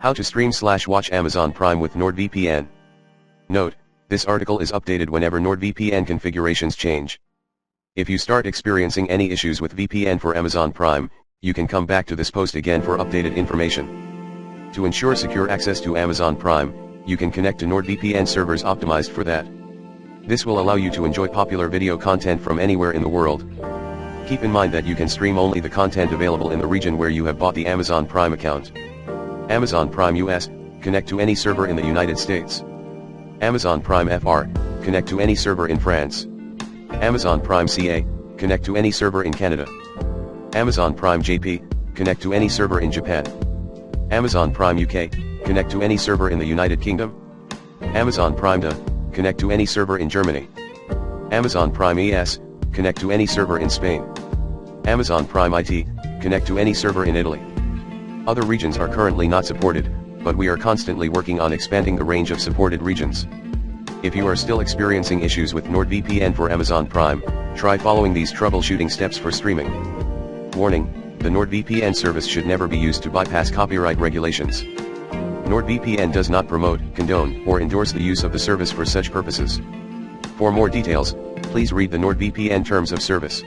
How to stream/watch Amazon Prime with NordVPN. Note, this article is updated whenever NordVPN configurations change. If you start experiencing any issues with VPN for Amazon Prime, you can come back to this post again for updated information. To ensure secure access to Amazon Prime, you can connect to NordVPN servers optimized for that. This will allow you to enjoy popular video content from anywhere in the world. Keep in mind that you can stream only the content available in the region where you have bought the Amazon Prime account. Amazon Prime US, connect to any server in the United States. Amazon Prime FR, connect to any server in France. Amazon Prime CA, connect to any server in Canada. Amazon Prime JP, connect to any server in Japan. Amazon Prime UK, connect to any server in the United Kingdom. Amazon Prime DA, connect to any server in Germany. Amazon Prime ES, connect to any server in Spain. Amazon Prime IT, connect to any server in Italy. Other regions are currently not supported, but we are constantly working on expanding the range of supported regions. If you are still experiencing issues with NordVPN for Amazon Prime, try following these troubleshooting steps for streaming. Warning, the NordVPN service should never be used to bypass copyright regulations. NordVPN does not promote, condone, or endorse the use of the service for such purposes. For more details, please read the NordVPN Terms of Service.